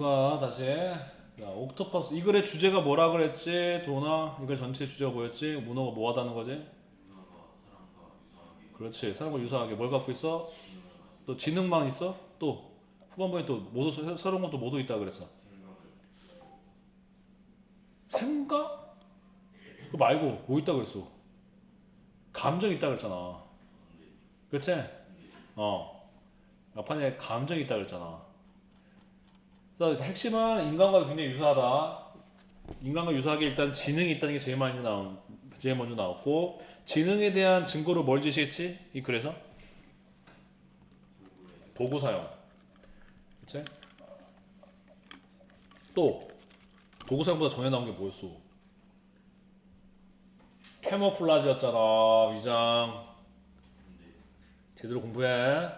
다시. 자, 옥토퍼스. 이 글의 주제가 뭐라 그랬지? 도나? 이글 전체 주제가 뭐였지? 문어가 뭐 하다는 거지? 그렇지. 사람과 유사하게 뭘 갖고 있어? 또 지능만 있어? 또 후반부에 또 모두 새로운 것도 모두 있다 그랬어. 생각? 그거 말고 뭐 있다 그랬어? 감정 있다 그랬잖아. 그렇지? 어. 앞판에 감정이 있다 그랬잖아. 그래서 핵심은 인간과 굉장히 유사하다. 인간과 유사하게 일단 지능이 있다는 게 제일 먼저 나왔고, 지능에 대한 증거로 뭘 제시했지? 이 글에서 도구 사용. 그치? 또 도구 사용보다 전에 나온 게 뭐였어? 캐모플라지였잖아. 위장. 제대로 공부해.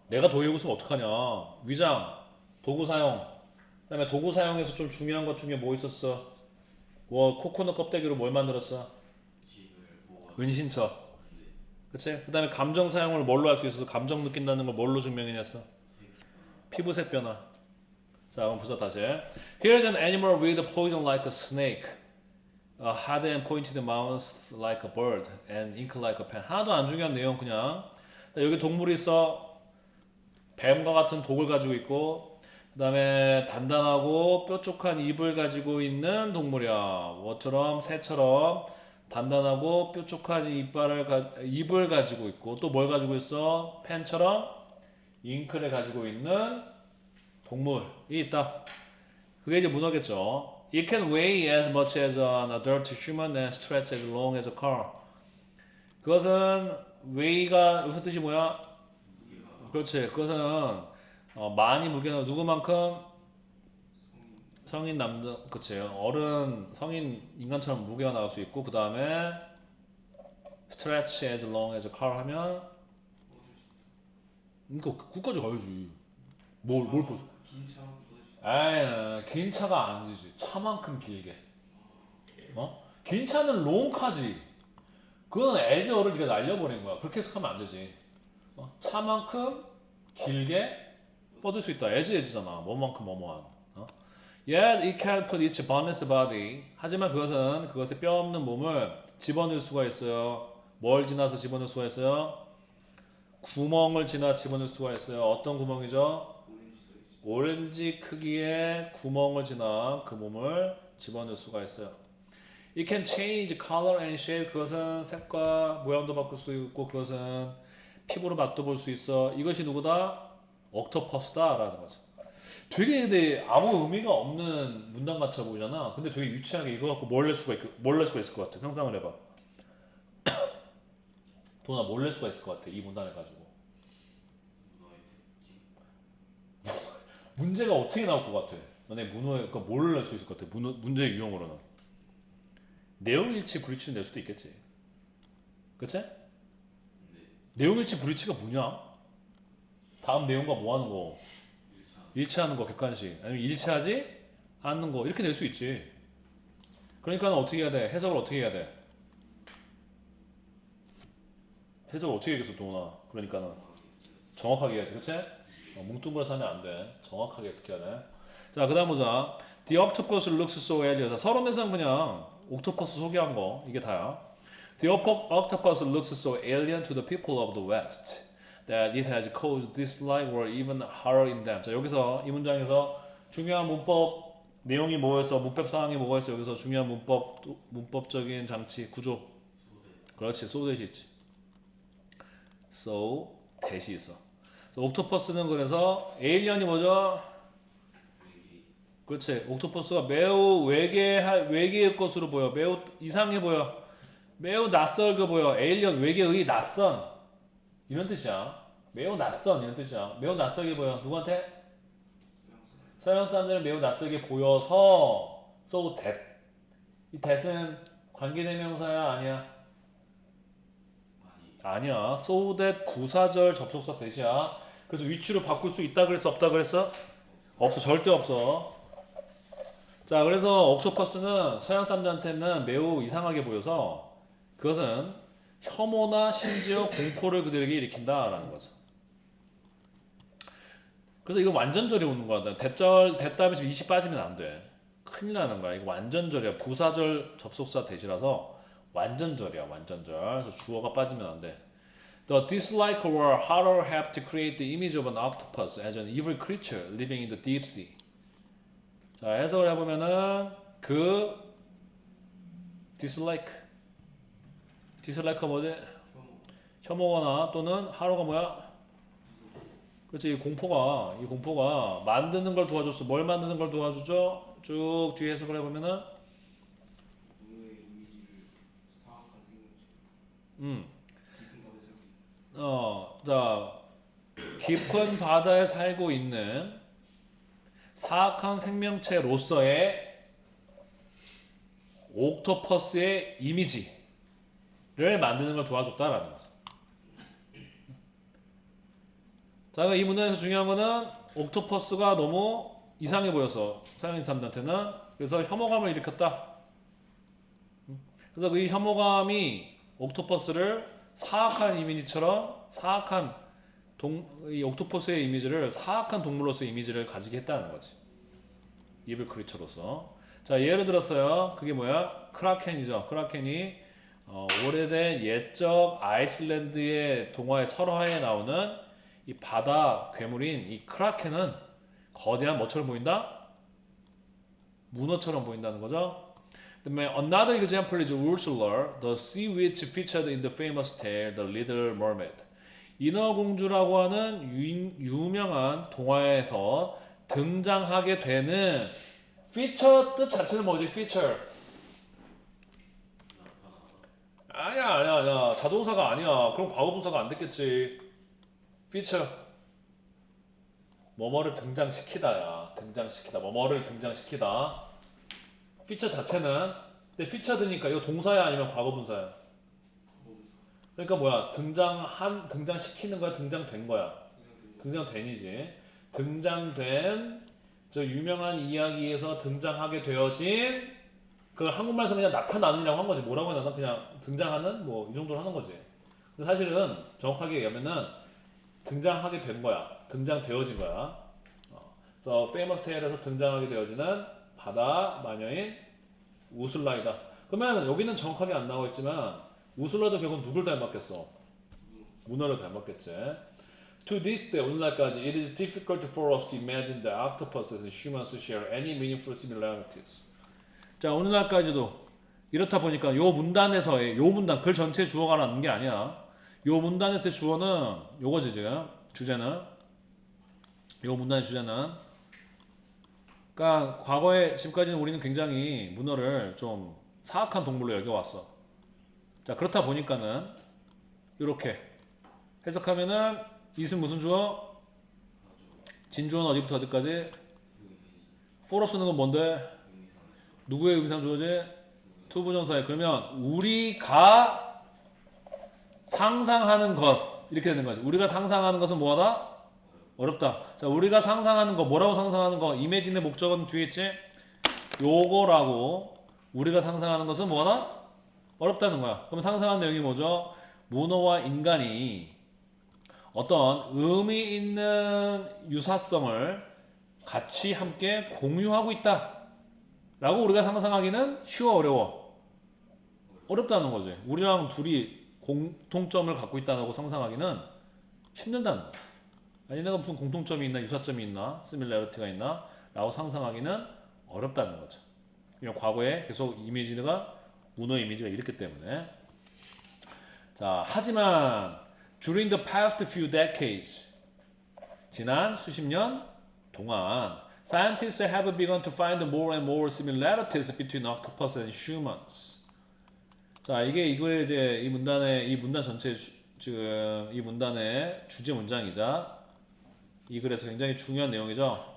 내가 도의고 있으면 어떡하냐? 위장, 도구 사용. 그다음에 도구 사용에서 좀 중요한 것 중에 뭐 있었어? 뭐 코코넛 껍데기로 뭘 만들었어? 은신처. 그치? 그 다음에 감정 사용을 뭘로 할 수 있어서 감정 느낀다는 걸 뭘로 증명해냈어? 피부색 변화. 자, 한번 보자 다시. Here's an animal with poison like a snake, a hard and pointed mouth like a bird, and ink like a pen. 하나도 안 중요한 내용 그냥. 여기 동물이 있어. 뱀과 같은 독을 가지고 있고, 그 다음에 단단하고 뾰족한 입을 가지고 있는 동물이야. 뭐처럼? 새처럼 단단하고 뾰족한 입을 가지고 있고, 또 뭘 가지고 있어? 펜처럼 잉크를 가지고 있는 동물이 있다. 그게 이제 문어겠죠. It can weigh as much as an adult human and stretch as long as a car. 그것은 weigh가 여기서 뜻이 뭐야? 그렇지. 그것은 많이 무게는 누구만큼? 성인 남자, 그치. 어른, 성인 인간처럼 무게가 나올 수 있고, 그 다음에 stretch as long as a car 하면 이거 끝까지 가야지. 뭘 보지? 에이, 긴 차가 아니지. 차만큼 길게. 긴 차는 롱카지. 그건 as 어를 네가 날려버린 거야. 그렇게 해석하면 안 되지. 차만큼 길게 뻗을 수 있다. as잖아. 뭐만큼 뭐뭐한. Yet it can put its boneless body. 하지만 그것은 그것의 뼈 없는 몸을 집어넣을 수가 있어요. 뭘 지나서 집어넣을 수가 있어요? 구멍을 지나 집어넣을 수가 있어요. 어떤 구멍이죠? 오렌지 크기의 구멍을 지나 그 몸을 집어넣을 수가 있어요. It can change color and shape. 그것은 색과 모양도 바꿀 수 있고 그것은 피부로 맛도 볼 수 있어. 이것이 누구다? 옥토퍼스다라는 거죠. 되게 근데 아무 의미가 없는 문단 같아 보이잖아. 근데 되게 유치하게 이거 갖고 뭘 낼 수가 있을 것 같아. 상상을 해봐. 도나 뭘 낼 수가 있을 것 같아. 이 문단을 가지고. 문제가 어떻게 나올 것 같아? 너네 문어에 뭘 낼 수 있을 것 같아? 문제 유형으로는. 내용일치 불일치를 낼 수도 있겠지. 그치? 내용일치 불일치가 뭐냐? 다음 내용과 뭐 하는 거? 일치하는 거 객관식. 아니면 일치하지 않는 거. 이렇게 낼 수 있지. 그러니까 어떻게 해야 돼? 해석을 어떻게 해야 돼? 해석을 어떻게 해야겠어, 동훈아? 그러니까는 정확하게 해야지, 그치? 뭉뚱그려서 하면 안 돼. 정확하게 해석해야 돼. 자, 그 다음 보자. The octopus looks so alien. 서론에서는 그냥 옥토퍼스 소개한 거 이게 다야. The octopus looks so alien to the people of the West that it has caused dislike or even horror in them. 자, 여기서 이 문장에서 중요한 문법 내용이 뭐였어? 문법 사항이 뭐가 있어? 여기서 중요한 문법적인 장치 구조. 그렇지, so 대시 있지. so 대시 있어. 옥토퍼스는 그래서 에일리언이 뭐죠? 그렇지. 옥토퍼스가 매우 외계의 것으로 보여. 매우 이상해 보여. 매우 낯설게 보여. 에일리언 외계의 낯선 이런 뜻이야. 매우 낯선 이런 뜻이야. 매우 낯설게 보여. 누구한테? 서양 사람들은 매우 낯설게 보여서 so that. 이 that은 관계대명사야 아니야? 아니야. so that 부사절 접속사 that이야. 그래서 위치로 바꿀 수 있다 그랬어? 없다 그랬어? 없어. 절대 없어. 자, 그래서 옥토퍼스는 서양 사람들한테는 매우 이상하게 보여서 그것은 혐오나 심지어 공포를 그들에게 일으킨다라는 거죠. 그래서 이거 완전절이 오는 거야. 대답이 지금 20 빠지면 안 돼. 큰일 나는 거야. 이거 완전절이야. 부사절 접속사 대시라서 완전절이야. 완전절. 그래서 주어가 빠지면 안 돼. The dislike or horror have to create the image of an octopus as an evil creature living in the deep sea. 자, 해석을 해보면은 그 dislike가 뭐지? 혐오거나 또는 horror가 뭐야? 그렇지. 이 공포가 만드는 걸 도와줬어. 뭘 만드는 걸 도와주죠? 쭉 뒤에 해석을 해보면은 자, 깊은 바다에 살고 있는 사악한 생명체로서의 옥토퍼스의 이미지를 만드는 걸 도와줬다라는 거죠. 자, 이 문단에서 중요한 거는 옥토퍼스가 너무 이상해 보여서 서양인 사람들한테는 그래서 혐오감을 일으켰다. 그래서 이 혐오감이 옥토퍼스를 사악한 이미지처럼 이 옥토퍼스의 이미지를 사악한 동물로서의 이미지를 가지게 했다는 거지. 이블 크리처로서. 자, 예를 들었어요. 그게 뭐야? 크라켄이죠. 크라켄이 오래된 옛적 아이슬란드의 동화의 설화에 나오는 이 바다 괴물인 이 크라켄은 거대한 뭐처럼 보인다? 문어처럼 보인다는 거죠. 그다음에 another example is Ursula, the sea witch featured in the famous tale The Little Mermaid. 인어공주라고 하는 유명한 동화에서 등장하게 되는 feature 뜻 자체는 뭐지? feature. 아니야. 자동사가 아니야. 그럼 과거분사가 안 됐겠지. feature. 뭐뭐를 등장시키다야. 뭐뭐를 등장시키다. feature 자체는 근데 featured니까 이거 동사야 아니면 과거분사야? 그러니까 뭐야? 등장시키는 거야? 등장된 거야? 등장된이지. 등장된 저 유명한 이야기에서 등장하게 되어진 그 한국말에서 그냥 나타나느냐고 한 거지. 뭐라고 해야 되나? 그냥 등장하는 뭐 이 정도로 하는 거지. 근데 사실은 정확하게 얘기하면은 등장하게 된 거야. 등장되어진 거야. 그래서 famous tale에서 등장하게 되어지는 바다 마녀인 우슬라이다. 그러면 여기는 정확하게 안 나와 있지만 우슬라도 결국 누굴 닮았겠어? 문어를 닮았겠지. To this day, 오늘날까지 it is difficult for us to imagine that octopuses and humans share any meaningful similarities. 자, 오늘날까지도 이렇다 보니까 요 문단에서의 요 문단 글 전체 주어가 나는 게 아니야. 요 문단에서의 주어는 요거지 지금 주제는 요 문단의 주제는 그러니까 과거에 지금까지는 우리는 굉장히 문어를 좀 사악한 동물로 여겨왔어. 자, 그렇다 보니까는 이렇게 해석하면은 이은 무슨 주어? 진주어는 어디부터 어디까지? for로 쓰는 건 뭔데? 누구의 의미상 주어지? 투부정사에. 그러면 우리가 상상하는 것 이렇게 되는 거지. 우리가 상상하는 것은 뭐하다? 어렵다. 자, 우리가 상상하는 거 뭐라고 상상하는 거? 이미진의 목적은 뒤에 있지? 요거라고. 우리가 상상하는 것은 뭐하다? 어렵다는 거야. 그럼 상상한 내용이 뭐죠? 문어와 인간이 어떤 의미 있는 유사성을 같이 함께 공유하고 있다 라고 우리가 상상하기는 쉬워 어려워? 어렵다는 거지. 우리랑 둘이 공통점을 갖고 있다고 상상하기는 힘들다는 거야. 아니 내가 무슨 공통점이 있나 유사점이 있나 시밀러리티가 있나 라고 상상하기는 어렵다는 거죠. 그냥 과거에 계속 이미지가 문어 이미지가 이랬기 때문에. 자, 하지만 during the past few decades 지난 수십 년 동안 scientists have begun to find more and more similarities between octopus and humans. 자, 이거 이제 이 문단 전체 지금 이 문단의 주제 문장이자 이 글에서 굉장히 중요한 내용이죠.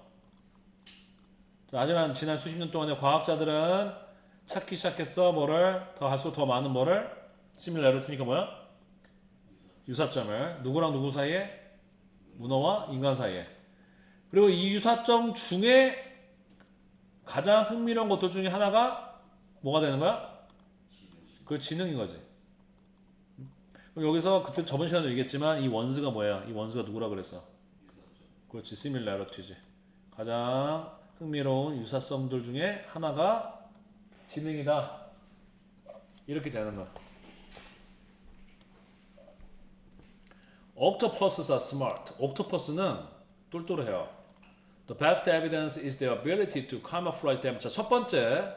자, 하지만 지난 수십 년 동안에 과학자들은 찾기 시작했어. 뭐를 더 할수록 더 많은 뭐를 시밀러리티니까 뭐야? 유사점을 누구랑 누구 사이에? 문어와 인간 사이에. 그리고 이 유사점 중에 가장 흥미로운 것들 중에 하나가 뭐가 되는 거야? 그 지능인 거지. 그럼 여기서 그때 저번 시간에 얘기했지만 이 원수가 뭐야? 이 원수가 누구라 그랬어? 그렇지, similarity지. 가장 흥미로운 유사성들 중에 하나가 지능이다. 이렇게 되는 거야. Octopuses are smart. 옥토퍼스는 똘똘해요. The best evidence is their ability to camouflage them. 자, 첫 번째,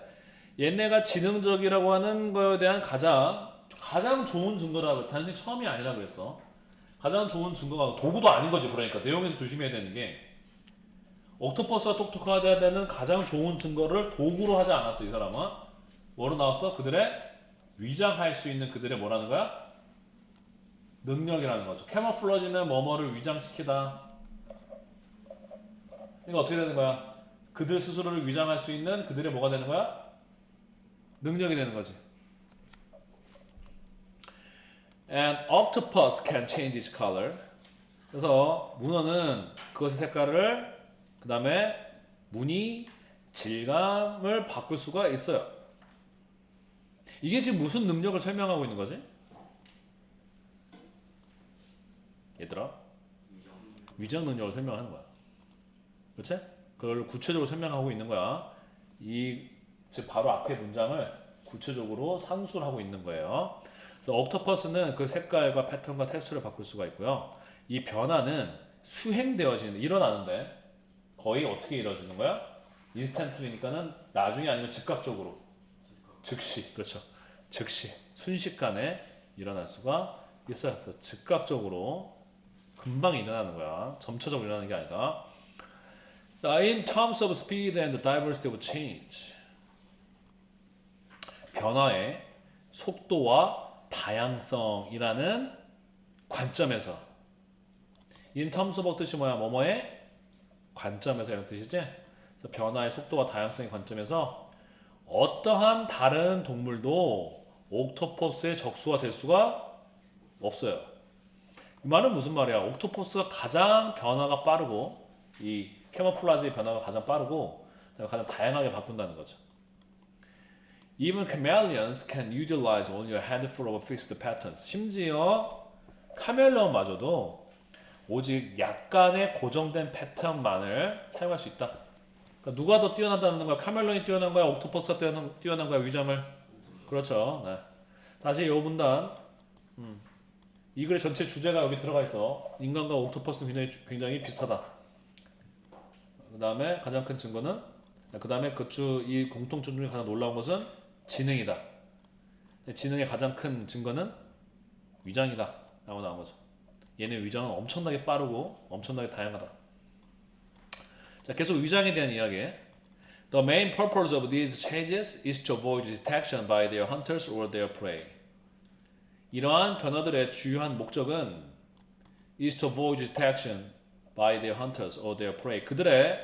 얘네가 지능적이라고 하는 거에 대한 가장 좋은 증거라고, 단순히 처음이 아니라 그랬어. 가장 좋은 증거가 도구도 아닌 거지. 그러니까 내용에서 조심해야 되는 게, 옥토퍼스가 똑똑하다야 되는 가장 좋은 증거를 도구로 하지 않았어. 이 사람은 뭐로 나왔어? 그들의 위장할 수 있는 그들의 뭐라는 거야? 능력이라는 거죠. 캐모플러지는 뭐뭐를 위장시키다. 이거 어떻게 되는 거야? 그들 스스로를 위장할 수 있는 그들의 뭐가 되는 거야? 능력이 되는 거지. An octopus can change its color. 그래서 문어는 그것의 색깔을, 그 다음에 무늬, 질감을 바꿀 수가 있어요. 이게 지금 무슨 능력을 설명하고 있는 거지? 얘들아, 위장 능력을 설명하는 거야. 그렇지? 그걸 구체적으로 설명하고 있는 거야. 즉 바로 앞에 문장을 구체적으로 상수를 하고 있는 거예요. 그래서 옥토퍼스는 그 색깔과 패턴과 텍스처를 바꿀 수가 있고요. 이 변화는 일어나는데 거의 어떻게 이루어지는 거야? 인스턴트리니까는 나중에 아니면 즉각적으로, 즉시, 그렇죠. 즉시, 순식간에 일어날 수가 있어요. 그래서 즉각적으로 금방 일어나는 거야. 점차적으로 일어나는 게 아니다. In terms of speed and diversity of change, 변화의 속도와 다양성이라는 관점에서, in terms of 뜻이 뭐야? 뭐뭐의 관점에서 이런 뜻이지? 그래서 변화의 속도와 다양성의 관점에서 어떠한 다른 동물도 옥토퍼스의 적수가 될 수가 없어요. 이 말은 무슨 말이야? 옥토퍼스가 가장 변화가 빠르고, 이 캐모플라지의 변화가 가장 빠르고 가장 다양하게 바꾼다는 거죠. Even chameleons can utilize only a handful of fixed patterns. 심지어 카멜레온마저도 오직 약간의 고정된 패턴만을 사용할 수 있다. 그러니까 누가 더 뛰어나다는 거야? 카멜레온이 뛰어난 거야? 옥토퍼스가 뛰어난 거야? 위장을? 그렇죠. 네. 다시 이 문단, 이 글의 전체 주제가 여기 들어가 있어. 인간과 옥토퍼스는 굉장히 비슷하다. 그 다음에 가장 큰 증거는, 그 다음에 이 공통점 중에 가장 놀라운 것은 지능이다. 지능의 가장 큰 증거는 위장이다 라고 나온 거죠. 얘네 위장은 엄청나게 빠르고 엄청나게 다양하다. 자, 계속 위장에 대한 이야기. The main purpose of these changes is to avoid detection by their hunters or their prey. 이러한 변화들의 주요한 목적은 is to avoid detection by their hunters or their prey. 그들의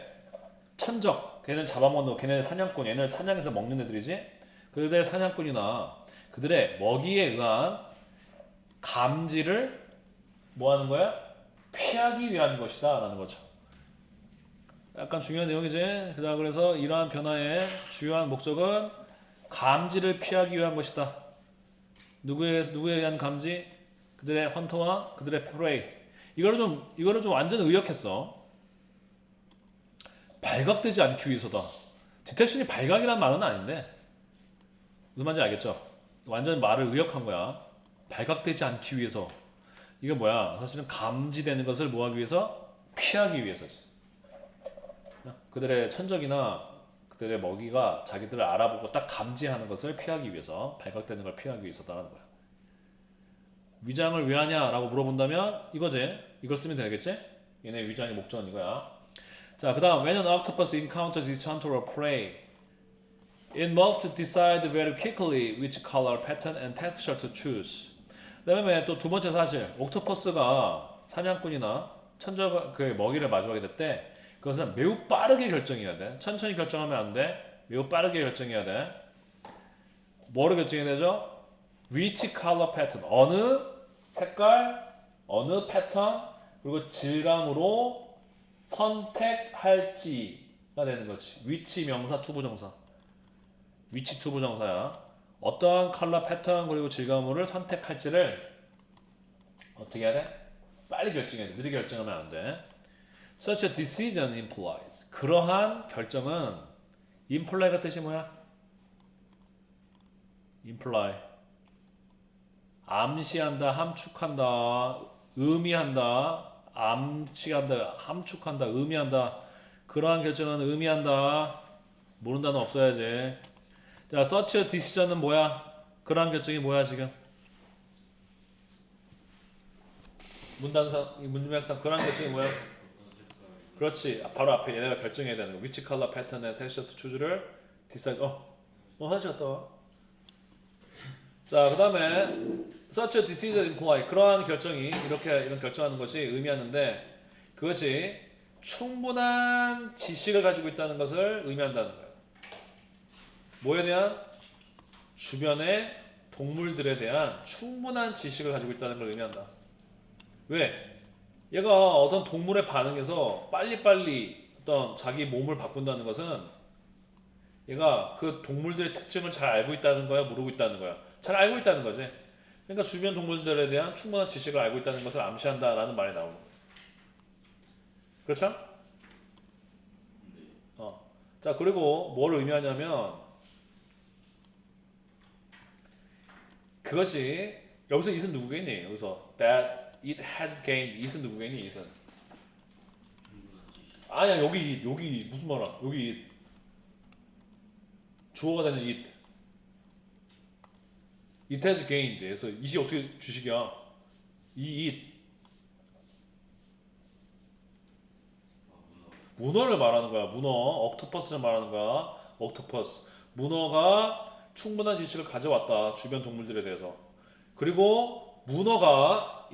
천적, 걔네를 잡아먹는, 걔네는 사냥꾼, 얘네를 사냥해서 먹는 애들이지. 그들의 사냥꾼이나 그들의 먹이에 의한 감지를 뭐 하는 거야? 피하기 위한 것이다 라는 거죠. 약간 중요한 내용이지. 그래서 이러한 변화의 주요한 목적은 감지를 피하기 위한 것이다. 누구에 의한 감지? 그들의 헌터와 그들의 프레이. 이거를 좀 완전 의역했어. 발각되지 않기 위해서다. 디텍션이 발각이란 말은 아닌데 무슨 말인지 알겠죠? 완전 말을 의역한 거야. 발각되지 않기 위해서. 이게 뭐야? 사실은 감지되는 것을 뭐하기 위해서? 피하기 위해서지. 그들의 천적이나 그들의 먹이가 자기들을 알아보고 딱 감지하는 것을 피하기 위해서, 발각되는 걸 피하기 위해서다라는 거야. 위장을 왜 하냐라고 물어본다면 이거지. 이걸 쓰면 되겠지? 얘네 위장의 목적은 이거야. 자, 그 다음 When an octopus encounters its hunter or prey, it must decide very quickly which color, pattern, and texture to choose. 그 다음에 또 두 번째 사실, 옥토퍼스가 사냥꾼이나 천적 그 먹이를 마주하게 될 때 그것은 매우 빠르게 결정해야 돼. 천천히 결정하면 안 돼. 매우 빠르게 결정해야 돼. 뭐를 결정해야 되죠? Which color, pattern, 어느 색깔, 어느 패턴, 그리고 질감으로 선택할지가 되는 거지. which 명사 투부정사. which 투부정사야. 어떠한 컬러, 패턴, 그리고 질감으로를 선택할지를 어떻게 해야 돼? 빨리 결정해야 돼. 느리게 결정하면 안 돼. Such a decision implies. 그러한 결정은 imply가 뜻이 뭐야? imply. 암시한다, 함축한다, 의미한다, 암시한다, 함축한다, 의미한다. 그러한 결정은 의미한다. 모르는 단어 없어야지. 자, such a decision은 뭐야? 그러한 결정이 뭐야 지금? 문단상, 문맥상 그러한 결정이 뭐야? 그렇지. 바로 앞에 얘네가 결정해야 되는 거. Which color pattern의 texture to choose를 decide. 화장실 갔다 와. 자, 그 다음에 such a decision imply. 그러한 결정이 이런 결정하는 것이 의미하는데 그것이 충분한 지식을 가지고 있다는 것을 의미한다는 거예요. 뭐에 대한? 주변의 동물들에 대한 충분한 지식을 가지고 있다는 걸 의미한다. 왜? 얘가 어떤 동물에 반응해서 빨리빨리 어떤 자기 몸을 바꾼다는 것은 얘가 그 동물들의 특징을 잘 알고 있다는 거야, 모르고 있다는 거야? 잘 알고 있다는 거지. 그러니까 주변 동물들에 대한 충분한 지식을 알고 있다는 것을 암시한다라는 말이 나오는 거야. 그렇죠? 자, 그리고 뭘 의미하냐면 그것이 여기서 it은 누구겠니? 여기서 that it has gained it은 누구겠니? it은 아니야, 여기 무슨 말이야? 여기 it. 주어가 되는 it has gained. 그래서 it이 어떻게 주식이야? 이 it 문어를 말하는 거야. 문어, 옥토퍼스를 말하는 거야. 옥토퍼스. 문어가 충분한 지식을 가져왔다. 주변 동물들에 대해서. 그리고 문어가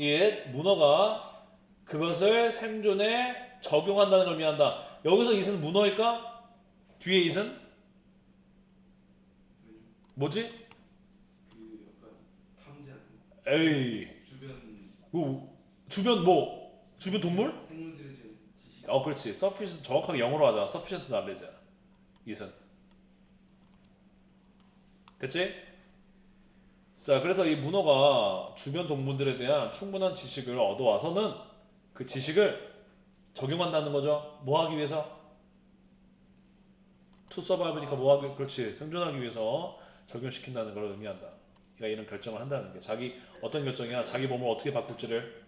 그것을 생존에 적용한다는 걸 의미한다. 여기서 it은 문어일까? 뒤에 it은 뭐지? 그 약간 탐지하는 에이. 주변 뭐? 주변 동물? 생물들에 대한 지식. 그렇지. sufficient 정확하게 영어로 하자. sufficient knowledge. it은 됐지? 자, 그래서 이 문어가 주변 동물들에 대한 충분한 지식을 얻어와서는 그 지식을 적용한다는 거죠. 뭐 하기 위해서? to survive니까 뭐 하기, 그렇지. 생존하기 위해서 적용시킨다는 걸 의미한다. 그러니까 이런 결정을 한다는 게 자기 어떤 결정이야? 자기 몸을 어떻게 바꿀지를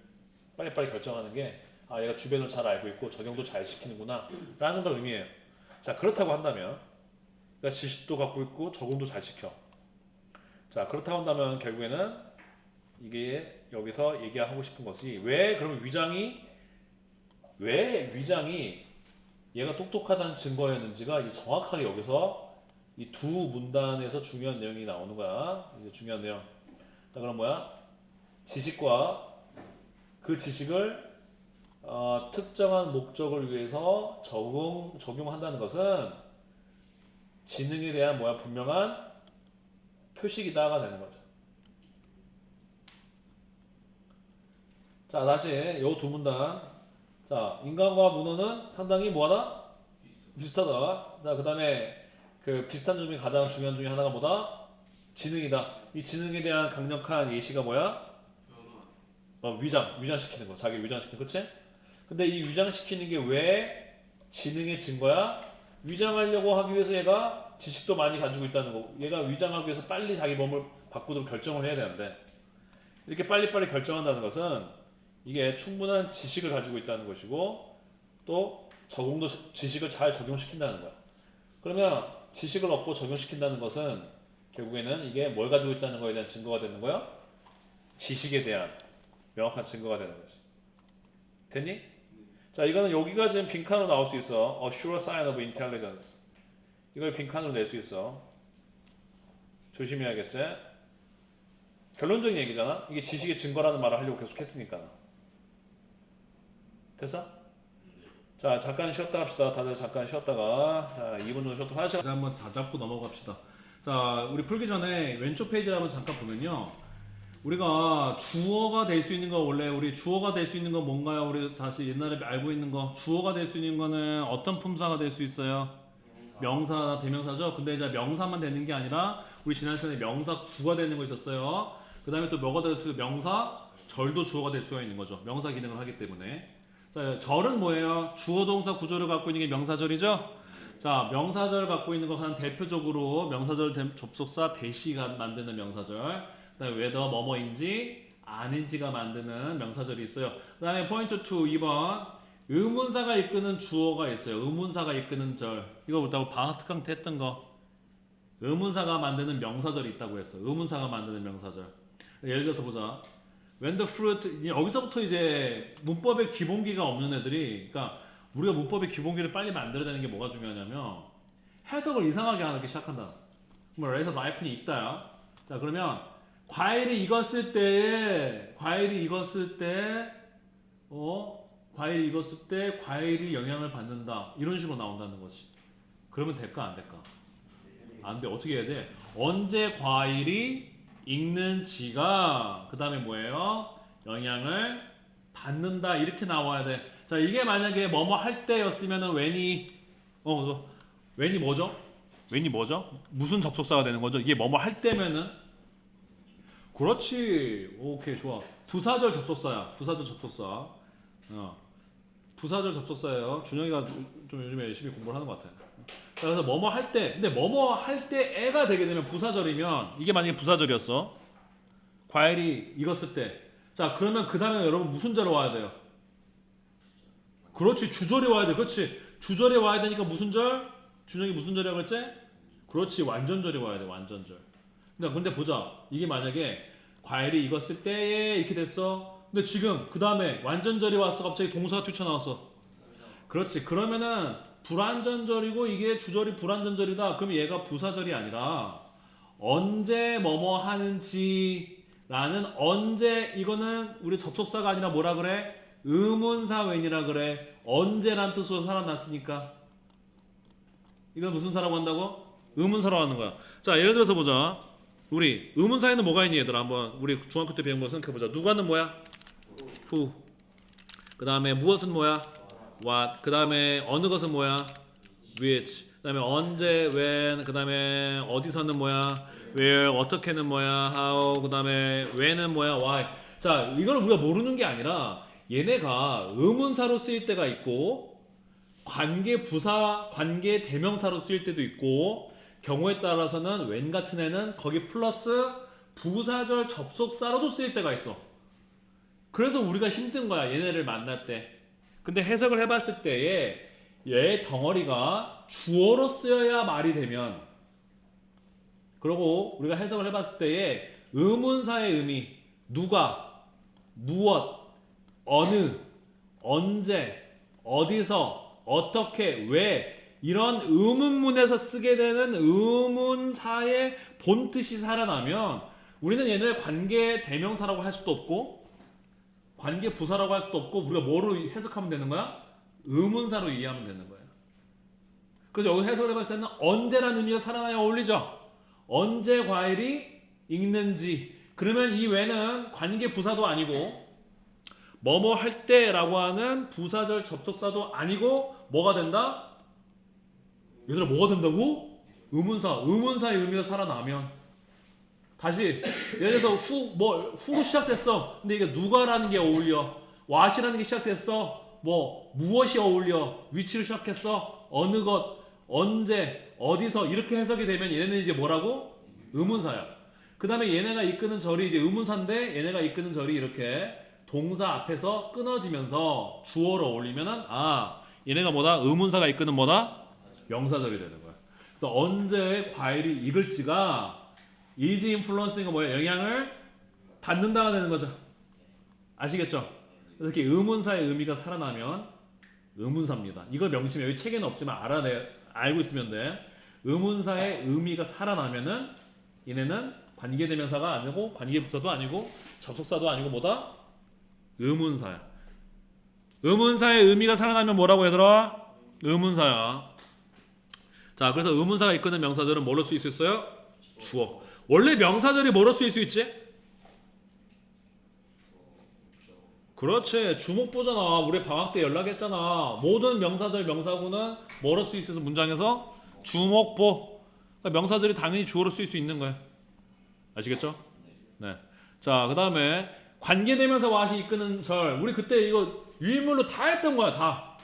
빨리빨리 결정하는 게 얘가 주변을 잘 알고 있고 적용도 잘 시키는구나 라는 걸 의미해요. 자, 그렇다고 한다면 그러니까 지식도 갖고 있고 적응도 잘 시켜. 자, 그렇다고 한다면 결국에는 이게 여기서 얘기하고 싶은 것이 그러면 왜 위장이 얘가 똑똑하다는 증거였는지가 이제 정확하게 여기서 이 두 문단에서 중요한 내용이 나오는 거야. 이제 중요한 내용. 자, 그럼 뭐야? 지식과 그 지식을 특정한 목적을 위해서 적용한다는 것은 지능에 대한 분명한 표식이다가 되는 거죠. 자, 다시 요 두 문단. 자, 인간과 문어는 상당히 뭐하다? 비슷하다. 자, 그 다음에 그 비슷한 점이 가장 중요한 중에 하나가 뭐다? 지능이다. 이 지능에 대한 강력한 예시가 뭐야? 위장시키는 거. 자기 위장시키는 거. 그치? 근데 이 위장시키는 게 왜 지능의 증거야? 위장하려고 하기 위해서 얘가 지식도 많이 가지고 있다는 거고, 얘가 위장하기 위해서 빨리 자기 몸을 바꾸도록 결정을 해야 되는데, 이렇게 빨리빨리 결정한다는 것은 이게 충분한 지식을 가지고 있다는 것이고, 또 지식을 잘 적용시킨다는 거야. 그러면 지식을 얻고 적용시킨다는 것은 결국에는 이게 뭘 가지고 있다는 거에 대한 증거가 되는 거야? 지식에 대한 명확한 증거가 되는 거지. 됐니? 자, 이거는 여기가 지금 빈칸으로 나올 수 있어. A sure sign of intelligence. 이걸 빈칸으로 낼 수 있어. 조심해야겠지? 결론적인 얘기잖아. 이게 지식의 증거라는 말을 하려고 계속 했으니까. 됐어? 자, 잠깐 쉬었다 갑시다. 다들 잠깐 쉬었다가, 자, 2분 정도 쉬었다. 화장실 한번 다 잡고 넘어갑시다. 자, 우리 풀기 전에 왼쪽 페이지를 한번 잠깐 보면요. 우리가 주어가 될 수 있는 거, 원래 우리 주어가 될 수 있는 건 뭔가요? 우리 다시 옛날에 알고 있는 거. 주어가 될 수 있는 거는 어떤 품사가 될 수 있어요? 명사나 대명사죠. 근데 이제 명사만 되는 게 아니라 우리 지난 시간에 명사 구가 되는 거 있었어요. 그 다음에 또 뭐가 될 수 있어요? 명사 절도 주어가 될 수가 있는 거죠. 명사 기능을 하기 때문에. 자, 절은 뭐예요? 주어 동사 구조를 갖고 있는 게 명사절이죠? 자, 명사절 갖고 있는 거 한 대표적으로 명사절 접속사 대시가 만드는 명사절. 그다음에 whether 뭐뭐인지 아닌지가 만드는 명사절이 있어요. 그다음에 포인트 2 2번 의문사가 이끄는 주어가 있어요. 의문사가 이끄는 절. 이거 우리 방학 특강 때 했던 거. 의문사가 만드는 명사절이 있다고 했어. 의문사가 만드는 명사절. 예를 들어서 보자. When the fruit 여기서부터 이제 문법의 기본기가 없는 애들이, 그러니까 우리가 문법의 기본기를 빨리 만들어야 되는 게 뭐가 중요하냐면 해석을 이상하게 하기 시작한다. 그럼 그래서 라이프는 있다야. 자, 그러면 과일이 익었을 때 과일이 익었을 때 과일이 영향을 받는다. 이런 식으로 나온다는 거지. 그러면 될까 안 될까? 안 돼. 어떻게 해야 돼? 언제 과일이 익는지가 그 다음에 뭐예요? 영향을 받는다. 이렇게 나와야 돼. 자, 이게 만약에 뭐뭐 할 때였으면은 when이 when이 뭐죠? when이 뭐죠? 무슨 접속사가 되는 거죠? 이게 뭐뭐 할 때면은 그렇지. 오케이, 좋아. 부사절 접속사야. 부사절 접속사. 부사절 접속사예요. 준영이가 좀 요즘에 열심히 공부를 하는 것 같아. 자, 그래서 뭐뭐 할 때, 근데 뭐뭐 할 때 애가 되게 되면 부사절이면 이게 만약에 부사절이었어. 과일이 익었을 때. 자, 그러면 그 다음에 여러분 무슨 절로 와야 돼요? 그렇지, 주절에 와야 돼. 그렇지, 주절에 와야 되니까 무슨 절? 준영이 무슨 절이라고 했지? 그렇지, 완전절에 와야 돼. 완전절. 근데 보자. 이게 만약에 과일이 익었을 때에 이렇게 됐어. 근데 지금 그 다음에 완전절이 왔어. 갑자기 동사가 튀쳐나왔어. 그렇지. 그러면은 불완전절이고 이게 주절이 불완전절이다. 그럼 얘가 부사절이 아니라 언제 뭐뭐 하는지라는 언제, 이거는 우리 접속사가 아니라 뭐라 그래? 의문사 when이라 그래. 언제란 뜻으로 살아났으니까. 이건 무슨 사라고 한다고? 의문사라고 하는 거야. 자, 예를 들어서 보자. 우리 의문사에는 뭐가 있니 얘들아? 한번 우리 중학교 때 배운 거 생각해보자. 누가는 뭐야? who. 그 다음에 무엇은 뭐야? what. 그 다음에 어느 것은 뭐야? which. 그 다음에 언제, when. 그 다음에 어디서는 뭐야? where. 어떻게는 뭐야? how. 그 다음에 when은 뭐야? why. 자, 이걸 우리가 모르는 게 아니라 얘네가 의문사로 쓰일 때가 있고 관계 부사, 관계 대명사로 쓰일 때도 있고 경우에 따라서는 when 같은 애는 거기 플러스 부사절 접속사로도 쓰일 때가 있어. 그래서 우리가 힘든 거야, 얘네를 만날 때. 근데 해석을 해봤을 때에 얘 덩어리가 주어로 쓰여야 말이 되면, 그리고 우리가 해석을 해봤을 때에 의문사의 의미, 누가, 무엇, 어느, 언제, 어디서, 어떻게, 왜, 이런 의문문에서 쓰게 되는 의문사의 본뜻이 살아나면 우리는 얘네를 관계 대명사라고 할 수도 없고 관계 부사라고 할 수도 없고 우리가 뭐로 해석하면 되는 거야? 의문사로 이해하면 되는 거야. 그래서 여기 해석을 해봤을 때는 언제라는 의미가 살아나야 어울리죠. 언제 과일이 익는지. 그러면 이 외는 관계 부사도 아니고 뭐뭐 할 때라고 하는 부사절 접속사도 아니고 뭐가 된다? 얘들아, 뭐가 된다고? 의문사. 의문사의 의미가 살아나면 다시 예를 들어서 후로 시작됐어. 근데 이게 누가라는 게 어울려. what이라는 게 시작됐어. 무엇이 어울려. which로 시작했어. 어느 것, 언제, 어디서 이렇게 해석이 되면 얘네는 이제 뭐라고? 의문사야. 그 다음에 얘네가 이끄는 절이 이제 의문사인데 얘네가 이끄는 절이 이렇게 동사 앞에서 끊어지면서 주어로 어울리면은 얘네가 뭐다? 의문사가 이끄는 뭐다? 명사절이 되는 거야. 그래서 언제 과일이 익을지가 is influencing 거 뭐야? 영향을 받는다가 되는 거죠. 아시겠죠? 그래서 이렇게 의문사의 의미가 살아나면 의문사입니다. 이걸 명심해. 여기 책에는 없지만 알고 있으면 돼. 의문사의 의미가 살아나면은 얘네는 관계대명사가 아니고 관계부사도 아니고 접속사도 아니고 뭐다? 의문사야. 의문사의 의미가 살아나면 뭐라고 얘들아? 의문사야. 자, 그래서 의문사가 이끄는 명사절은 뭘로 쓰일 수 있어요? 주어. 원래 명사절이 뭐로 쓰일 수 있지? 그렇지, 주목보잖아. 우리 방학 때 연락했잖아. 모든 명사절 명사구는 뭐로 쓰일 수 있어서 문장에서 주목보. 그러니까 명사절이 당연히 주어로 쓰일 수 있는 거야. 아시겠죠? 네. 자, 그 다음에 관계대명사 what이 이끄는 절. 우리 그때 이거 유인물로 다 했던 거야 다.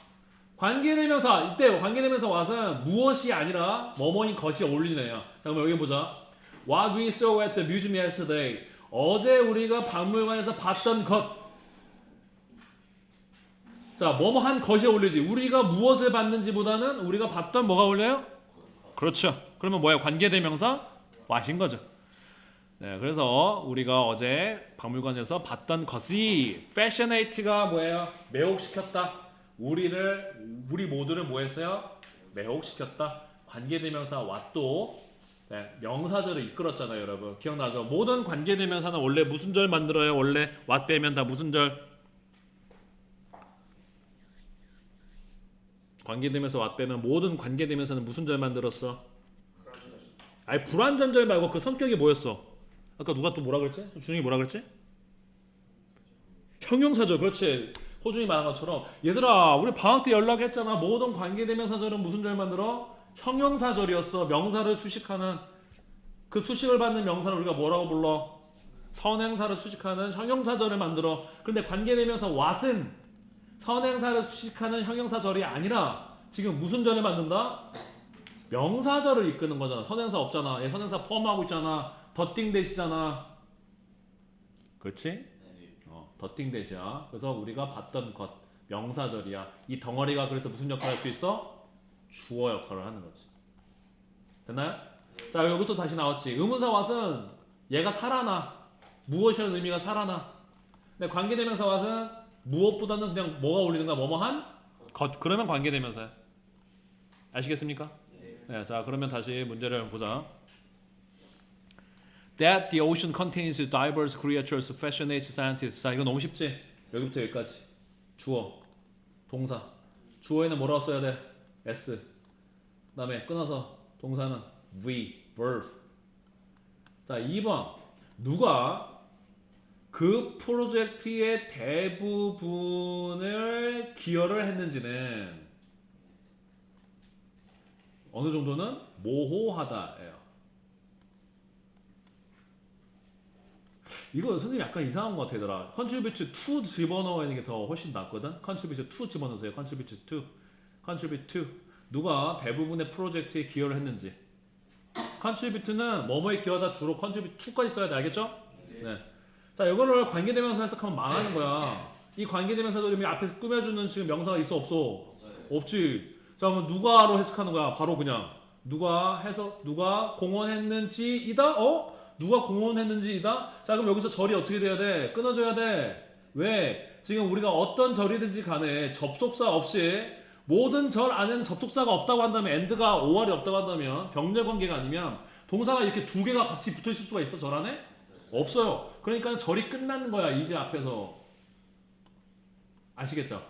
관계대명사 이때 관계대명사 what은 무엇이 아니라 뭐뭐인 것이 어울리는 애야. 자 그럼 여기 보자. What we saw at the museum yesterday. 어제 우리가 박물관에서 봤던 것. 자 뭐뭐 한 것이 어울리지. 우리가 무엇을 봤는지보다는 우리가 봤던 뭐가 어울려요? 그렇죠. 그러면 뭐야? 관계대명사 what인 거죠. 네, 그래서 우리가 어제 박물관에서 봤던 것이 fascinate가 뭐예요? 매혹시켰다. 우리 모두를 뭐 했어요? 매혹시켰다. 관계대명사 what도 네, 명사절을 이끌었잖아요, 여러분. 기억나죠? 모든 관계대명사는 원래 무슨 절 만들어요? 원래 what 빼면 다 무슨 절? 관계대명사 what 빼면 모든 관계대명사는 무슨 절 만들었어? 아니 불완전절 말고 그 성격이 뭐였어? 아까 누가 또 뭐라 그랬지? 준영이 뭐라 그랬지? 형용사절. 그렇지. 호준이 말한 것처럼 얘들아 우리 방학 때 연락했잖아. 모든 관계대명사절은 무슨 절 만들어? 형용사절이었어. 명사를 수식하는 그 수식을 받는 명사를 우리가 뭐라고 불러? 선행사를 수식하는 형용사절을 만들어. 근데 관계대명사 what은 선행사를 수식하는 형용사절이 아니라 지금 무슨 절을 만든다? 명사절을 이끄는 거잖아. 선행사 없잖아. 얘 선행사 포함하고 있잖아. 더띵 대시잖아. 그렇지? 더띵 대시야. 그래서 우리가 봤던 것 명사절이야. 이 덩어리가 그래서 무슨 역할을 할 수 있어? 주어 역할을 하는 거지. 됐나요? 자 여기 또 다시 나왔지. 의문사 what은 얘가 살아나. 무엇이라는 의미가 살아나. 근데 관계대명사 what은 무엇보다는 그냥 뭐가 어울리는가? 뭐뭐한 것. 그러면 관계대명사야. 아시겠습니까? 네. 자 그러면 다시 문제를 보자. That the ocean contains diverse creatures, fascinates scientists. 자 이거 너무 쉽지? 여기부터 여기까지. 주어, 동사. 주어에는 뭐라고 써야 돼? S. 그 다음에 끊어서 동사는 V, verb. 자 2번. 누가 그 프로젝트의 대부분을 기여를 했는지는 어느 정도는 모호하다예요. 이거 선생님 약간 이상한 것 같아더라. contribute to 집어넣어야 하는 게 더 훨씬 낫거든. contribute to 집어넣으세요. contribute to. contribute to. 누가 대부분의 프로젝트에 기여를 했는지. contribute는 뭐뭐에 기여하다 주로 contribute to까지 써야 돼. 알겠죠? 네. 자, 이거를 관계대명사 해석하면 망하는 거야. 이 관계대명사들이 앞에 꾸며주는 지금 명사가 있어 없어? 없지. 자, 그럼 누가로 해석하는 거야? 바로 그냥 누가 공헌했는지이다? 누가 공헌했는지이다? 자, 그럼 여기서 절이 어떻게 돼야 돼? 끊어져야 돼. 왜? 지금 우리가 어떤 절이든지 간에 접속사 없이 모든 절 안에는 접속사가 없다고 한다면 and가 OR이 없다고 한다면 병렬 관계가 아니면 동사가 이렇게 두 개가 같이 붙어 있을 수가 있어 절 안에? 없어요. 그러니까 절이 끝나는 거야 이제 앞에서. 아시겠죠?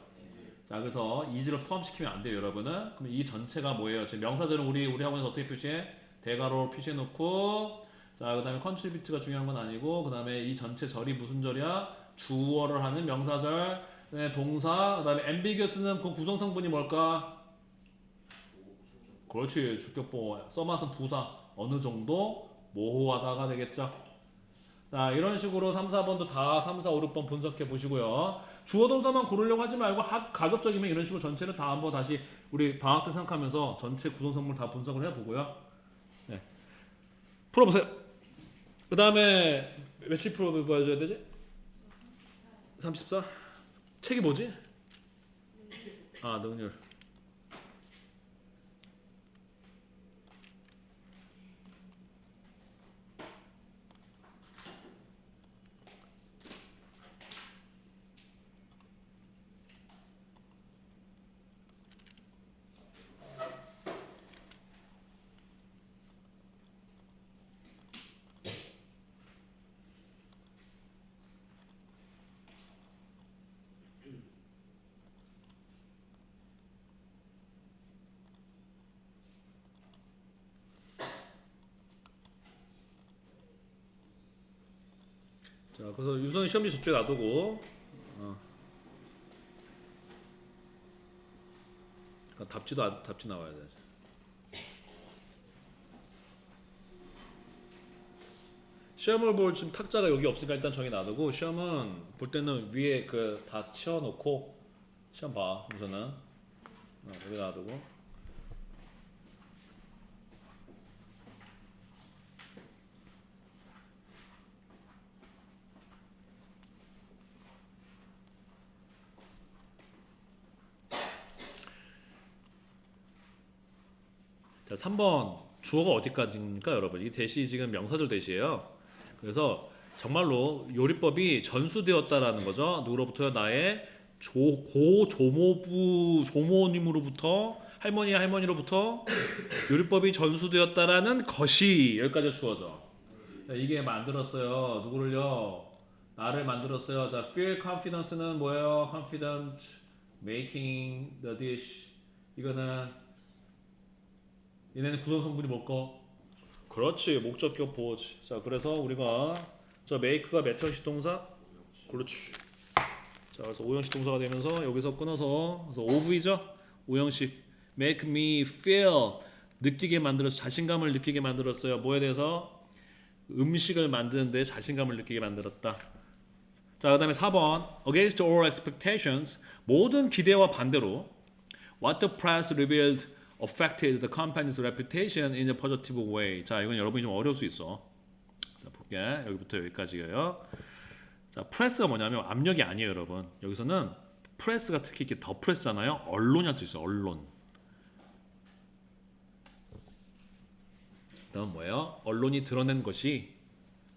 자 그래서 이지를 포함시키면 안 돼요 여러분은. 그럼 이 전체가 뭐예요? 지금 명사절은 우리 학원에서 어떻게 표시해? 대괄호 표시해 놓고 자 그 다음에 contribute가 중요한 건 아니고 그 다음에 이 전체 절이 무슨 절이야? 주어를 하는 명사절. 네, 동사. 그 다음에 ambiguous는 그 구성성분이 뭘까? 그렇지. 주격보. 써맛은 부사. 어느 정도 모호하다가 되겠죠. 자 이런 식으로 3, 4번도 다 3, 4, 5, 6번 분석해 보시고요. 주어 동사만 고르려고 하지 말고 가급적이면 이런 식으로 전체를 다 한번 다시 우리 방학 때 생각하면서 전체 구성성분 다 분석을 해보고요. 네. 풀어보세요. 그 다음에 며칠 풀어봐줘야 되지? 34? 책이 뭐지? 아 능률. 자, 그래서 우선 시험지 저쪽에 놔두고 그러니까 답지 나와야 돼. 시험을 볼 지금 탁자가 여기 없으니까 일단 정해 놔두고 시험은 볼 때는 위에 그 다 치워놓고 시험 봐 우선은 여기다 놔두고 자 3번 주어가 어디까지입니까 여러분? 이 대시 지금 명사절 대시예요. 그래서 정말로 요리법이 전수되었다라는 거죠. 누구로부터요? 나의 조모부 조모님으로부터 할머니로부터 요리법이 전수되었다라는 것이 여기까지 주어져. 자, 이게 만들었어요. 누구를요? 나를 만들었어요. 자, feel confidence는 뭐예요? confident, making the dish. 이거는 얘네는 구성 성분이 뭘까? 그렇지, 목적격 보어지. 자, 그래서 우리가 저 make가 몇 형식 동사? 그렇지. 자, 그래서 5형식 동사가 되면서 여기서 끊어서 그래서 of이죠? 5형식 make me feel 느끼게 만들어서 자신감을 느끼게 만들었어요. 뭐에 대해서? 음식을 만드는데 자신감을 느끼게 만들었다. 자, 그다음에 4번 against all expectations 모든 기대와 반대로 what the press revealed affected the company's reputation in a positive way. 자, 이건 여러분이 좀 어려울 수 있어. 자, 볼게. 여기부터 여기까지예요. 자, 프레스가 뭐냐면 압력이 아니에요, 여러분. 여기서는 프레스가 특히 이렇게 더 프레스잖아요. 언론이한테 있어요. 언론. 그럼 뭐예요? 언론이 드러낸 것이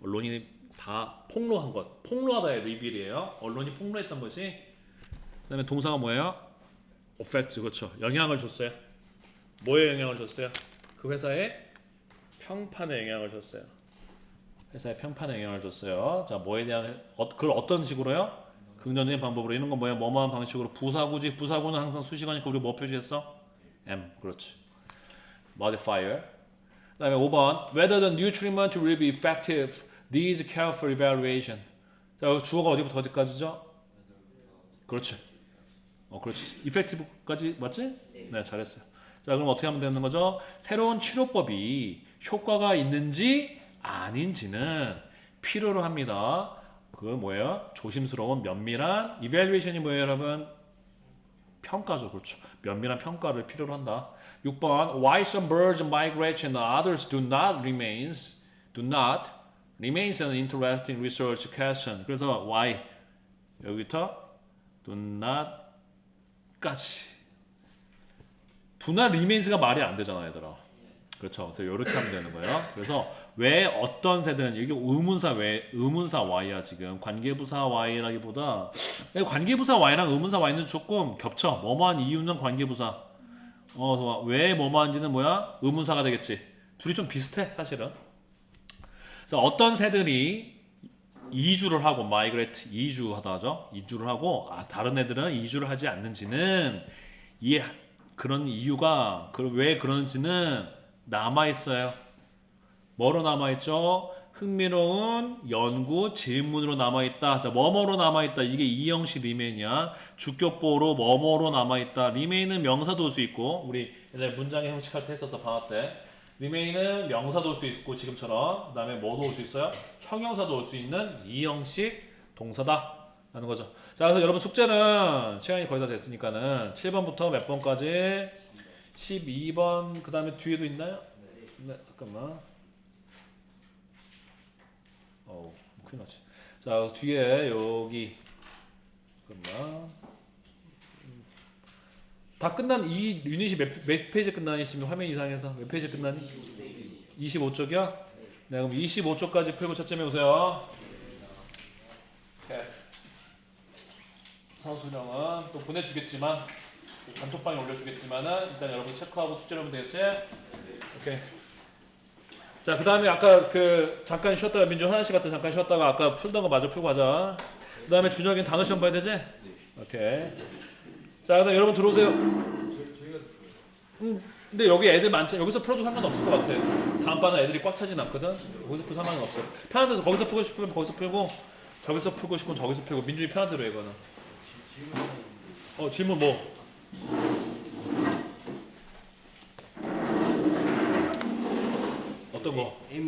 언론이 다 폭로한 것. 폭로하다의 리빌이에요. 언론이 폭로했던 것이. 그다음에 동사가 뭐예요? affect. 그렇죠. 영향을 줬어요. 뭐에 영향을 줬어요? 그 회사의 평판에 영향을 줬어요. 회사의 평판에 영향을 줬어요. 자, 뭐에 대한 그걸 어떤 식으로요? 긍정적인 방법으로. 이런 건 뭐야? 뭐뭐한 방식으로 부사구지. 부사구는 항상 수식어니까 우리 뭐 표시했어? M. 그렇지. modifier. 그다음에 5번 whether the new treatment will be effective needs careful evaluation. 자, 주어가 어디부터 어디까지죠? 그렇지. 그렇지. effective까지 맞지? 네, 잘했어요. 자, 그럼 어떻게 하면 되는 거죠? 새로운 치료법이 효과가 있는지 아닌지는 필요로 합니다. 그 뭐예요? 조심스러운 면밀한 evaluation이 뭐예요, 여러분? 평가죠. 그렇죠. 면밀한 평가를 필요로 한다. 6번 why some birds migrate and others do not remains an interesting research question. 그래서 why 여기부터 do not까지 do not remains가 말이 안 되잖아, 얘들아. 그렇죠. 그래서 이렇게 하면 되는 거예요. 그래서 왜 어떤 새들은 이게 의문사 Y야 지금 관계부사 Y라기보다 관계부사 Y랑 의문사 Y는 조금 겹쳐. 뭐뭐한 이유는 관계부사. 왜 뭐뭐한지는 뭐야? 의문사가 되겠지. 둘이 좀 비슷해 사실은. 그래서 어떤 새들이 이주를 하고 migrate 이주하다 하죠. 이주를 하고 다른 애들은 이주를 하지 않는지는 그런 이유가 왜 그런지는 남아 있어요. 뭐로 남아 있죠? 흥미로운 연구 질문으로 남아 있다. 자, 뭐뭐로 남아 있다. 이게 이형식 리메인이야. 주격보로 뭐뭐로 남아 있다. 리메인은 명사도 올 수 있고 우리 옛날에 문장의 형식할 때 했었어 방학 때. 리메인은 명사도 올 수 있고 지금처럼 그다음에 뭐도 올 수 있어요? 형용사도 올 수 있는 이형식 동사다. 하는 거죠. 자, 그래서 여러분 숙제는 시간이 거의 다 됐으니까는 7번부터 몇 번까지 12번 그 다음에 뒤에도 있나요? 네, 잠깐만. 큰일 났지. 자, 뒤에 여기 잠깐만. 다 끝난 이 유닛이 몇 페이지 끝나니? 지금 화면 이상해서 몇 페이지 끝나니? 25쪽이야? 네, 그럼 25쪽까지 풀고 채점해 오세요. 오케이. 사수령은 또 보내주겠지만 단톡방에 올려주겠지만은 일단 여러분 체크하고 숙제를 하면 되겠지? 오케이. 자, 그 다음에 아까 잠깐 쉬었다가 민주 하나씩 같은 잠깐 쉬었다가 아까 풀던 거 마저 풀고 가자. 그 다음에 준혁이는 단어 시험 봐야 되지? 오케이. 자, 그다음 여러분 들어오세요. 근데 여기 애들 많지? 여기서 풀어도 상관없을 것 같아. 다음 반은 애들이 꽉 차진 않거든? 여기서 풀 상관은 없어. 편한 데서 거기서 풀고 싶으면 거기서 풀고 저기서 풀고 싶으면 저기서 풀고 민준이 편한 대로 해, 이거는. 질문 뭐? 어떤 거?